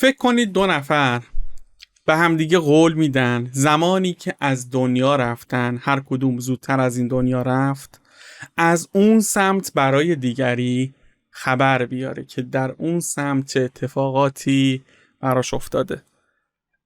فکر کنید دو نفر به همدیگه قول میدن زمانی که از دنیا رفتن، هر کدوم زودتر از این دنیا رفت، از اون سمت برای دیگری خبر بیاره که در اون سمت چه اتفاقاتی براش افتاده.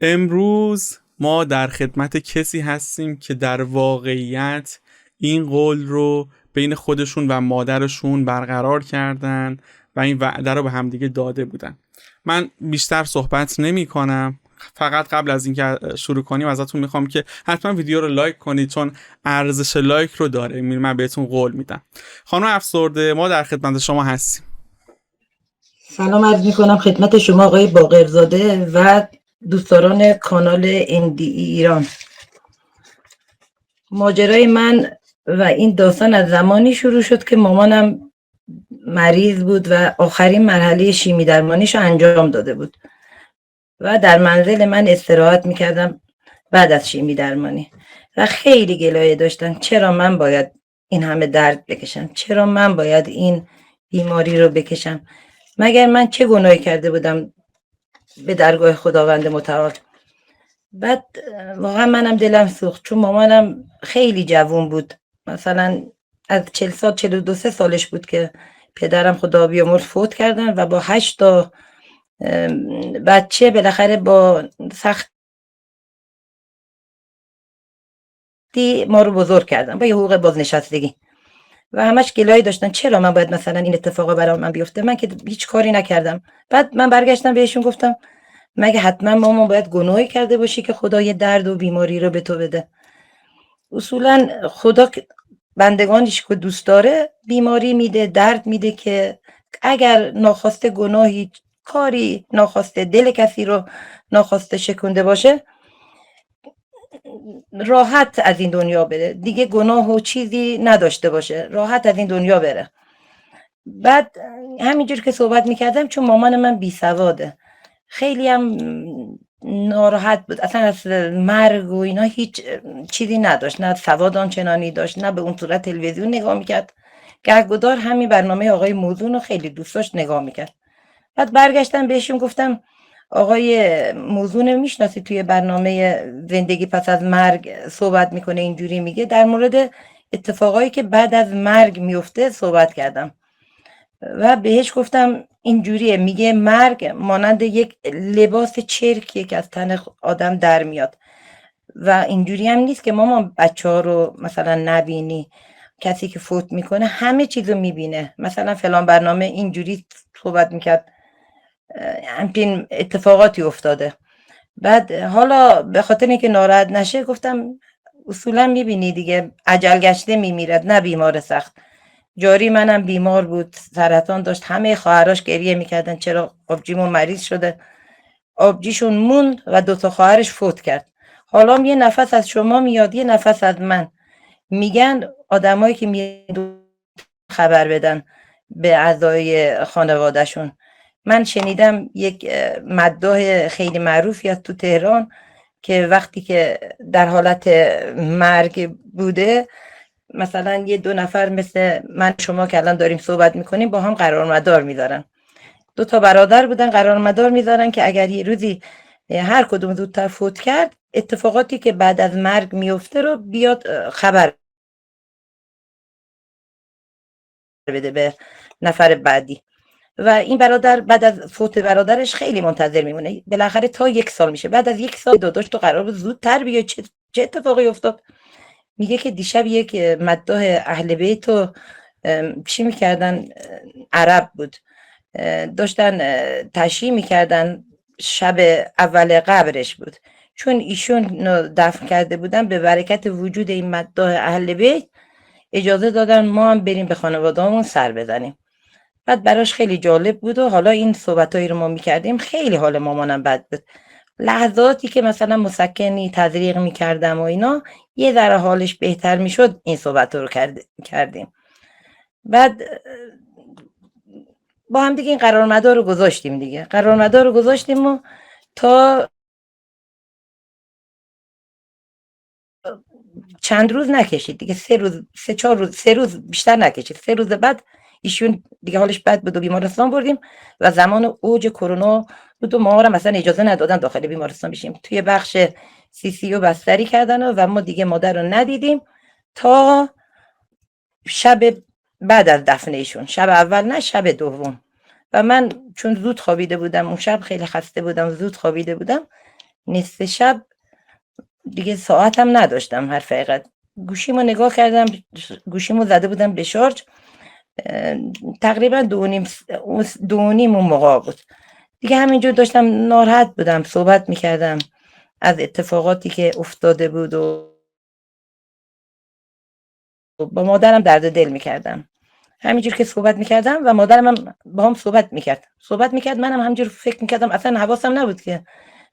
امروز ما در خدمت کسی هستیم که در واقعیت این قول رو بین خودشون و مادرشون برقرار کردن و این وعده رو به همدیگه داده بودن. من بیشتر صحبت نمی کنم، فقط قبل از اینکه شروع کنیم ازتون میخوام که حتما ویدیو رو لایک کنید، چون ارزش لایک رو داره. من بهتون قول میدم. خانم افسرده، ما در خدمت شما هستیم. سلام عرض میکنم خدمت شما آقای باقرزاده و دوستداران کانال NDE ایران. ماجرای من و این داستان از زمانی شروع شد که مامانم مریض بود و آخرین مرحله شیمی درمانیش رو انجام داده بود و در منزل من استراحت میکردم بعد از شیمی درمانی و خیلی گلایه داشتن چرا من باید این همه درد بکشم، چرا من باید این بیماری رو بکشم، مگر من چه گناهی کرده بودم به درگاه خداوند متعال. بعد واقعا منم دلم سوخت، چون مامانم خیلی جوون بود، مثلا از 40 سال 42 سالش بود که پدرم خدا بیامرز فوت کردن و با 8 تا بچه بالاخره با سختی ما رو بزرگ کردن با یه حقوق بازنشستگی و همش گلایه داشتن چرا من باید مثلا این اتفاقا برای من بیفته، من که هیچ کاری نکردم. بعد من برگشتم بهشون گفتم مگه حتما مامان باید گناهی کرده باشی که خدا یه درد و بیماری رو به تو بده؟ اصولا خدا بندگانش که دوست داره بیماری میده، درد میده، که اگر ناخواسته گناهی کاری ناخواسته دل کسی رو ناخواسته شکنده باشه راحت از این دنیا بره، دیگه گناه و چیزی نداشته باشه، راحت از این دنیا بره. بعد همینجور که صحبت میکردم، چون مامان من بی سواده، خیلی هم ناراحت بود، اصلا از مرگ و اینا هیچ چیزی نداشت، نه سواد آنچنانی داشت، نه به اون صورت تلویزیون نگاه میکرد. گهگدار همین برنامه آقای موزون رو خیلی دوست داشت نگاه میکرد. بعد برگشتم بهشون گفتم آقای موزون میشناسی، توی برنامه زندگی پس از مرگ صحبت میکنه، اینجوری میگه، در مورد اتفاقایی که بعد از مرگ میفته صحبت کردم و بهش گفتم اینجوریه، میگه مرگ مانند یک لباس چرکیه که از تن آدم در میاد و اینجوری هم نیست که مامان بچه ها رو مثلا نبینی، کسی که فوت میکنه همه چیز رو میبینه. مثلا فلان برنامه اینجوری صحبت میکرد، همچین اتفاقاتی افتاده. بعد حالا به خاطر اینکه ناراحت نشه گفتم اصولا میبینی دیگه، عجل گشته میمیرد نه بیمار سخت. جاری منم بیمار بود، سرطان داشت، همه خواهرش گریه میکردن چرا آبجیمون مریض شده، آبجیشون موند و 2 تا خواهرش فوت کرد. حالا یه نفس از شما میاد، یه نفس از من. میگن آدمایی که میاد خبر بدن به اعضای خانوادهشون. من شنیدم یک مداح خیلی معروفی از تو تهران که وقتی که در حالت مرگ بوده، مثلا یه 2 نفر مثل من شما که الان داریم صحبت میکنیم با هم قرارمدار میذارن. 2 تا برادر بودن، قرارمدار میذارن که اگر یه روزی هر کدوم زودتر فوت کرد، اتفاقاتی که بعد از مرگ میفته رو بیاد خبر بده به نفر بعدی. و این برادر بعد از فوت برادرش خیلی منتظر میمونه، بالاخره تا 1 سال میشه. بعد از 1 سال داداش تو قرار بود زودتر بیای، چه اتفاقی افتاد؟ میگه که دیشب یک مداح اهل بیت رو چی میکردن، عرب بود، داشتن تشییع میکردن، شب اول قبرش بود، چون ایشون دفن کرده بودن به برکت وجود این مداح اهل بیت اجازه دادن ما هم بریم به خانواده‌مون سر بزنیم. بعد براش خیلی جالب بود و حالا این صحبتایی رو ما میکردیم خیلی حال مامانم بد بود. لحظاتی که مثلا مسکنی تزریق میکردم و اینا یه ذره حالش بهتر میشد، این صحبت رو کردیم. بعد با هم دیگه این قرارمدار رو گذاشتیم دیگه، قرارمدار رو گذاشتیم و تا چند روز نکشید دیگه، 3 روز 3 4 روز 3 روز بیشتر نکشید، 3 روز بعد ایشون دیگه حالش بد بود و بیمارستان بردیم و زمان اوج کرونا بود و ما را مثلا اجازه ندادن داخل بیمارستان بشیم، توی بخش CCU بستری کردن و ما دیگه مادر رو ندیدیم تا شب بعد از دفن ایشون، شب اول نه، شب دوم. و من چون زود خوابیده بودم اون شب، خیلی خسته بودم، زود خوابیده بودم، نصف شب دیگه ساعتم نداشتم، هر حقیقت گوشیمو نگاه کردم، گوشیمو زده بودم به شارژ، تقریبا 2:30 اون موقع بود دیگه. همینجور داشتم ناراحت بودم، صحبت میکردم از اتفاقاتی که افتاده بود و با مادرم درد دل میکردم. همینجور که صحبت میکردم و مادرم هم با هم صحبت میکرد، منم همینجور فکر میکردم، اصلا حواسم نبود که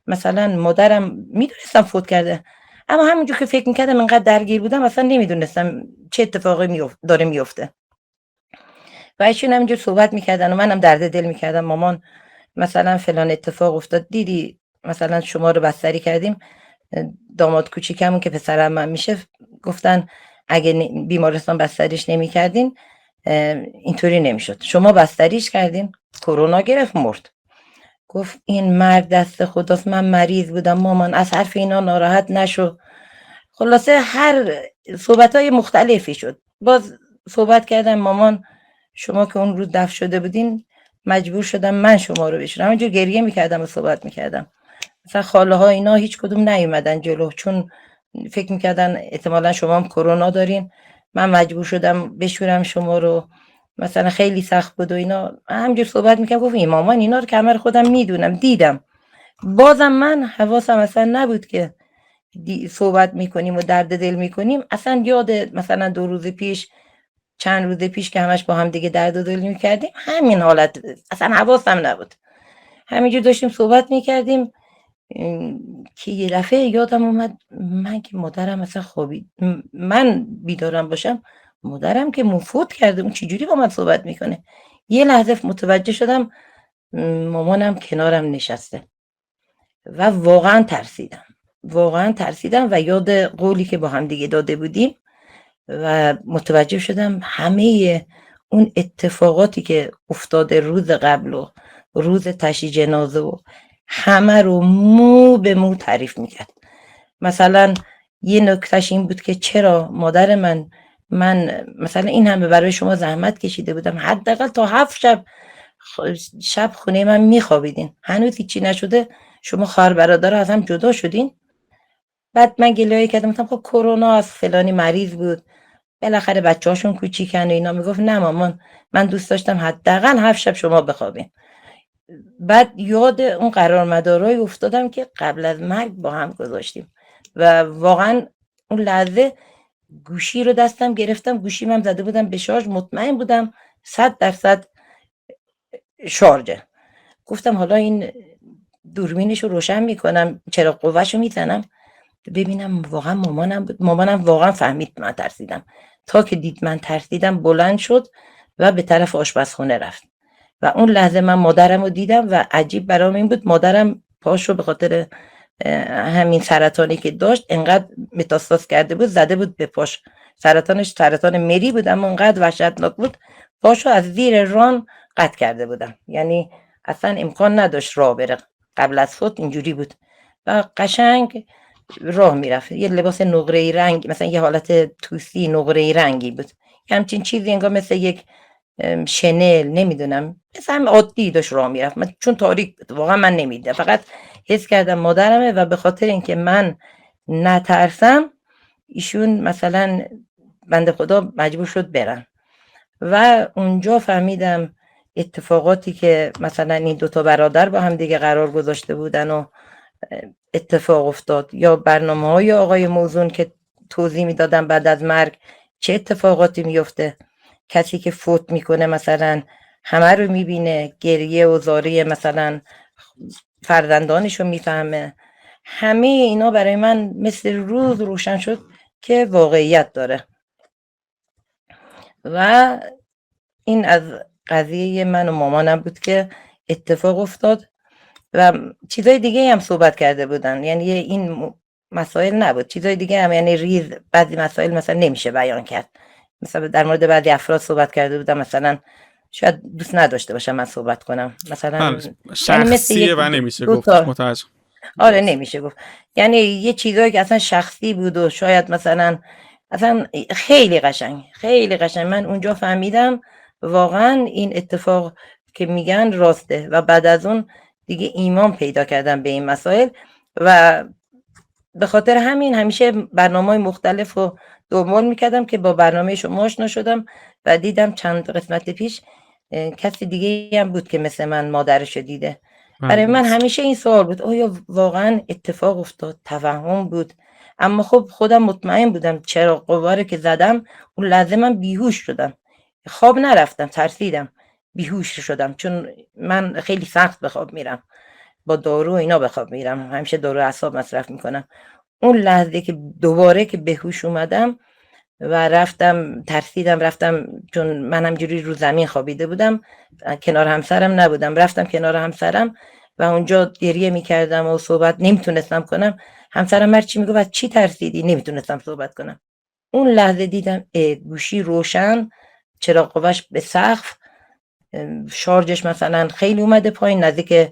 مثلا مادرم، میدونستم فوت کرده، اما همینجور که فکر میکردم انقدر درگیر بودم اصلا نمیدونستم چه اتفاقی داره میفته. و ایشون همینجور صحبت میکردن و منم درد دل میکردم، مامان مثلا فلان اتفاق افتاد، دیدی مثلا شما رو بستری کردیم، داماد کوچیکمون که پسرم من میشه گفتن اگه بیمارستان بستریش نمیکردین اینطوری نمیشد، شما بستریش کردین، کرونا گرفت، مرد. گفت این مرد دست خداست، من مریض بودم مامان، از حرف اینا ناراحت نشو. خلاصه هر صحبت‌های مختلفی شد. باز صحبت کردم، مامان شما که اون رو دفن شده بودین مجبور شدم من شما رو بشورم. همینجور گریه میکردم و صحبت میکردم. مثلا خاله ها اینا هیچ کدوم نیومدن جلو، چون فکر میکردن احتمالا شما هم کرونا دارین، من مجبور شدم بشورم شما رو، مثلا خیلی سخت بود و اینا. همینجور صحبت میکردم. گفت این مامان اینا رو کمر خودم میدونم، دیدم. بازم من حواسم اصلا نبود که صحبت میکنیم و درد دل میکنیم. اصلا یاد مثلا 2 روز پیش، چند روز پیش که همش با هم دیگه درد و دل میکردیم، همین حالت، اصلا حواسم نبود. همینجور داشتیم صحبت میکردیم که یه دفعه یادم اومد من که مادرم مثلا خوابید، من بیدارم باشم، مادرم که فوت کرده، اون چجوری با من صحبت میکنه. یه لحظه متوجه شدم مامانم کنارم نشسته و واقعا ترسیدم و یاد قولی که با هم دیگه داده بودیم و متوجه شدم همه اون اتفاقاتی که افتاده روز قبل و روز تشییع جنازه و همه رو مو به مو تعریف میکرد. مثلا یه نکتهش این بود که چرا مادر من مثلا این همه برای شما زحمت کشیده بودم، حداقل تا 7 شب خونه من میخوابیدین، هنوز هیچی نشده، شما خواهر برادر از هم جدا شدین. بعد من گلایه کردم، گفتم خب کرونا از فلانی مریض بود، بالاخره بچه‌هاشون کوچیکن و اینا. میگفت نه مامان، من دوست داشتم حداقل 7 شب شما بخوابین. بعد یاد اون قرارمدارای افتادم که قبل از مرگ با هم گذاشتیم و واقعا اون لحظه گوشی رو دستم گرفتم، گوشیم هم زده بودم به شارژ، مطمئن بودم 100% شارژه. گفتم حالا این دوربینش رو روشن میکنم، چراغ قوه‌ش رو میزنم ببینم واقعا مامانم بود. مامانم واقعا فهمید من ترسیدم، تا که دید من ترسیدم بلند شد و به طرف آشپزخونه رفت و اون لحظه من مادرم رو دیدم و عجیب برام این بود، مادرم پاش رو به خاطر همین سرطانی که داشت انقدر متاستاز کرده بود، زده بود به پاش، سرطانش سرطان مری بود اما انقدر وحشتناک بود، پاشو از زیر ران قطع کرده بودم، یعنی اصلا امکان نداشت راه بره. قبل از فوت اینجوری بود و قشنگ راه میرفت، یه لباس نقره‌ای رنگ، مثلا یه حالت توسی نقره‌ای رنگی بود، همچین چیزی انگار مثل یک شنل، نمیدونم، مثلا هم عادی داشت راه میرفت. من چون تاریک بود واقعا من نمیدیدم، فقط حس کردم مادرمه و به خاطر اینکه من نترسم ایشون مثلا بنده خدا مجبور شد برن و اونجا فهمیدم اتفاقاتی که مثلا این 2 برادر با هم دیگه قرار گذاشته بودن و اتفاق افتاد، یا برنامه‌های آقای موزون که توضیح میدادن بعد از مرگ چه اتفاقاتی میفته، کسی که فوت میکنه مثلا همه رو میبینه، گریه و زاری مثلا فرزندانش رو میفهمه، همه اینا برای من مثل روز روشن شد که واقعیت داره. و این از قضیه من و مامانم بود که اتفاق افتاد و چیزای دیگه هم صحبت کرده بودن، یعنی این مسائل نبود، چیزای دیگه هم، یعنی ریز بعضی مسائل مثلا نمیشه بیان کرد، مثلا در مورد بعضی افراد صحبت کرده بودم، مثلا شاید دوست نداشته باشم من صحبت کنم، مثلا بله، یعنی مثل شخصیه یک و نمیشه دو گفتش، تا متوجه. آره درست. نمیشه گفت، یعنی یه چیزایی که اصلا شخصی بود و شاید مثلا اصلا خیلی قشنگ من اونجا فهمیدم واقعا این اتفاق که میگن راسته، و بعد از اون دیگه ایمان پیدا کردم به این مسائل، و به خاطر همین همیشه برنامه‌های مختلف رو دنبال میکردم که با برنامه شما آشنا شدم و دیدم چند قسمت پیش کسی دیگه هم بود که مثل من مادرشو دیده. برای من همیشه این سوال بود آیا واقعا اتفاق افتاد، توهم بود؟ اما خب خودم مطمئن بودم، چرا قواره که زدم اون لحظه من بیهوش شدم، خواب نرفتم، ترسیدم بیهوش شدم، چون من خیلی سخت به خواب میرم، با دارو اینا به خواب میرم، همیشه دارو اعصاب مصرف میکنم. اون لحظه که دوباره که به هوش اومدم و رفتم، ترسیدم رفتم، چون من همجوری رو زمین خوابیده بودم، کنار همسرم نبودم، رفتم کنار همسرم و اونجا گریه میکردم و صحبت نمیتونستم کنم. همسرم هرچی میگفت از چی ترسیدی؟ نمیتونستم صحبت کنم. اون لحظه دیدم گوشی روشن، چراغ قوه‌اش به سقف، شارژش مثلا خیلی اومده پایین، نزدیک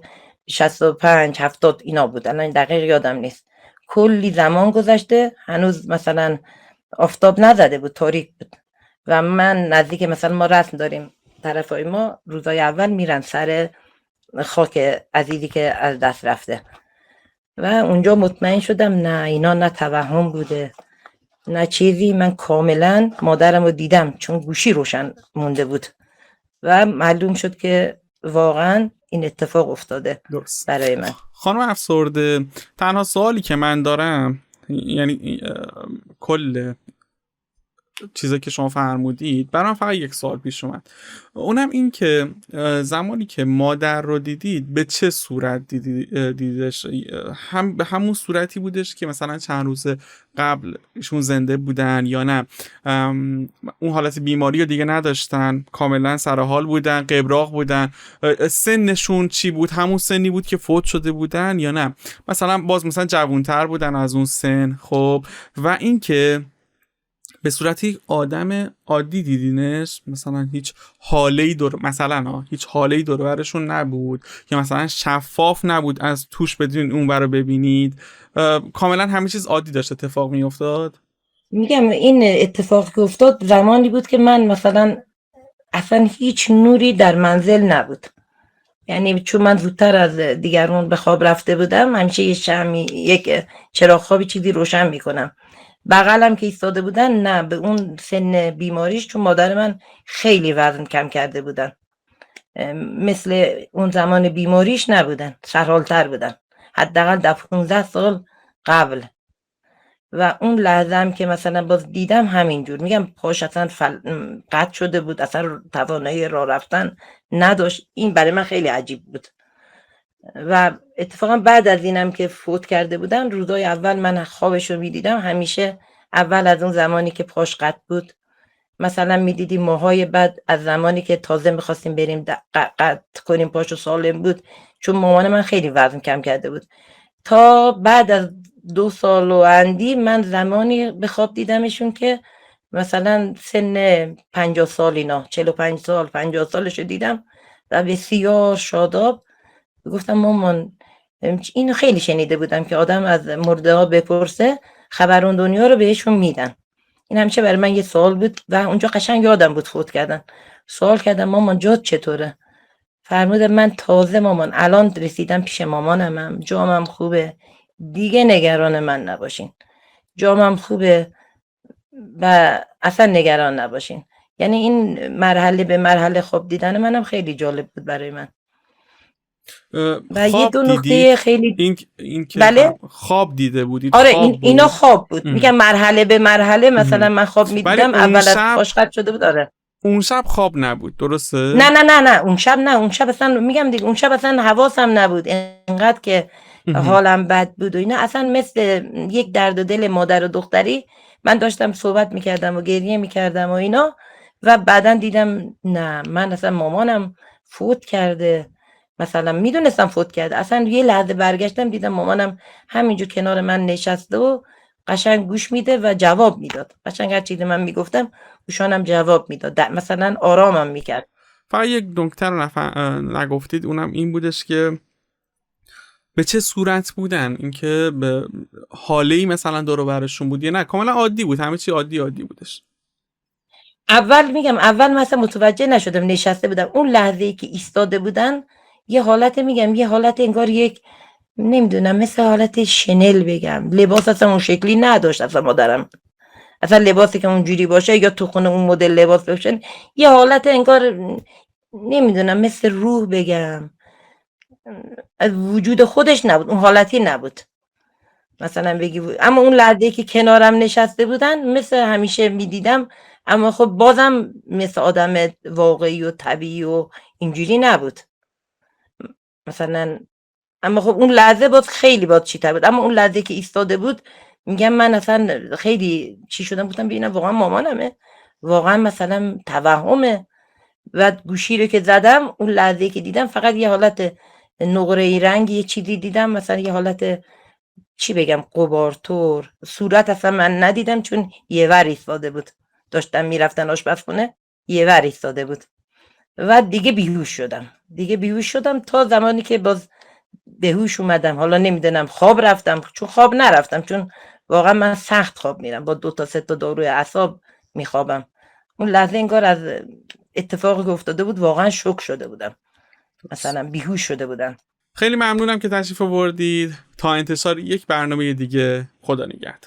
65 70 اینا بود، الان دقیق یادم نیست. کلی زمان گذشته هنوز مثلا آفتاب نزده بود، تاریک بود، و من نزدیک مثلا ما رسم داریم طرفای ما روزای اول میرن سر خاک عزیزی که از دست رفته، و اونجا مطمئن شدم نه اینا نه توهم بوده نه چیزی، من کاملا مادرم رو دیدم چون گوشی روشن مونده بود و معلوم شد که واقعا این اتفاق افتاده درست. برای من. خانم افسرده، تنها سوالی که من دارم، یعنی کل چیزی که شما فرمودید برام فقط یک سوال پیش اومد، اونم این که زمانی که مادر رو دیدید به چه صورت دیدش؟ هم به همون صورتی بودش که مثلا چند روز قبل ایشون زنده بودن، یا نه اون حالت بیماری رو دیگه نداشتن، کاملا سر حال بودن، قبراق بودن؟ سنشون چی بود؟ همون سنی بود که فوت شده بودن، یا نه مثلا باز مثلا جوانتر بودن از اون سن؟ خب و این که به صورت یک آدم عادی دیدینش، مثلا هیچ حاله‌ای هیچ حاله‌ای دور برشون نبود، یا مثلا شفاف نبود از توش بدون اون برو ببینید، کاملا همه چیز عادی داشت اتفاق می افتاد؟ میگم این اتفاق که افتاد زمانی بود که من مثلا اصلا هیچ نوری در منزل نبود، یعنی چون من زودتر از دیگران به خواب رفته بودم، همیشه یه شمعی، یک چراغ خوابی چیزی روشن میکنم. بغلم که ایستاده بودن نه، به اون سن بیماریش، چون مادر من خیلی وزن کم کرده بودن، مثل اون زمان بیماریش نبودن، سرحالتر بودن، حداقل 15 سال قبل. و اون لحظه هم که مثلا باز دیدم همینجور، میگم پاش اصلا قطع شده بود، اصلا توانایی راه رفتن نداشت. این برای من خیلی عجیب بود. و اتفاقا بعد از اینم که فوت کرده بودن، روزای اول من خوابش رو میدیدم، همیشه اول از اون زمانی که پاش قطع بود، مثلا میدیدیم ماهای بعد از زمانی که تازه میخواستیم بریم قطع کنیم پاشو، سالم بود، چون مامان من خیلی وزن کم کرده بود. تا بعد از 2 سال و اندی من زمانی به خواب دیدمشون که مثلا سن 50 سال اینا، 45 سال 50 سالشو دیدم و بسیار شاداب. گفتم مامان، اینو خیلی شنیده بودم که آدم از مرده ها بپرسه، خبر اون دنیا رو بهشون میدن. این همیشه برای من یه سوال بود و اونجا قشنگ یادم بود فوت کردن. سوال کردم مامان جات چطوره؟ فرمودم من تازه مامان الان رسیدم پیش مامانم، جامم خوبه، دیگه نگران من نباشین، جامم خوبه و اصلا نگران نباشین. یعنی این مرحله به مرحله خواب دیدن منم خیلی جالب بود برای من. و یه خواب دو دیدید؟ نکته خیلی این که بله خواب دیده بودید؟ آره خواب اینا بود؟ خواب بود. میگم مرحله به مرحله، مثلا من خواب ولی میدیدم اون اول از شب، پاش قطع شده بود. آره اون شب خواب نبود، درسته؟ نه نه نه نه اون شب نه، اون شب اصلا میگم دیگه، اون شب اصلا حواسم نبود، انقدر که حالم بد بود و اینا، اصلا مثل یک درد دل مادر و دختری من داشتم صحبت میکردم و گریه میکردم و اینا، و بعدا دیدم نه، من اصلا مامانم فوت کرده، مثلا میدونستم فوت کرده، اصلا یه لحظه برگشتم دیدم مامانم همینجور کنار من نشسته و قشنگ گوش میده و جواب میداد، قشنگ هر چیزی من میگفتم گوشانم جواب میداد، مثلا آرامم میکرد. فقط یک نکته رو نگفتید، اونم این بودش که به چه صورت بودن، اینکه به حاله‌ای مثلا دور و برشون بود یا نه کاملا عادی بود، همه چی عادی بودش؟ اول مثلا متوجه نشدم، نشسته بودم اون لحظه ای که ایستاده بودن یه حالت یه حالت انگار یک نمیدونم مثل حالت شنل بگم، لباس اصلا اون شکلی نداشت اصلا مادرم، اصلا لباسی که اونجوری باشه یا تو خونه اون مدل لباس بپوشن، یه حالت انگار نمیدونم مثل روح بگم، از وجود خودش نبود، اون حالتی نبود مثلا بگی اما اون لحظه که کنارم نشسته بودن مثل همیشه میدیدم، اما خب بازم مثل آدم واقعی و طبیعی و اینجوری نبود مثلا. اما خب اون لحظه باز خیلی باز چیتر بود، اما اون لحظه که ایستاده بود میگم من اصلا خیلی چی شدم، بودم ببینم واقعا مامانمه، واقعا مثلا توهمه. و گوشی رو که زدم اون لحظه که دیدم فقط یه حالت نقره‌ای رنگ یه چیزی دیدم، مثلا یه حالت چی بگم غبارطور، صورت اصلا من ندیدم چون یه ور ایستاده بود، داشتم میرفتن آشپزخونه یه ور ایستاده بود. و دیگه بیهوش شدم تا زمانی که باز به هوش اومدم. حالا نمیدونم خواب رفتم، چون خواب نرفتم، چون واقعا من سخت خواب میرم، با 2 تا 3 تا داروی اعصاب میخوابم. اون لحظه انگار از اتفاقی که افتاده بود واقعا شوک شده بودم، مثلا بیهوش شده بودم. خیلی ممنونم که تشریف آوردید. تا انتشار یک برنامه دیگه، خدا نگهدار.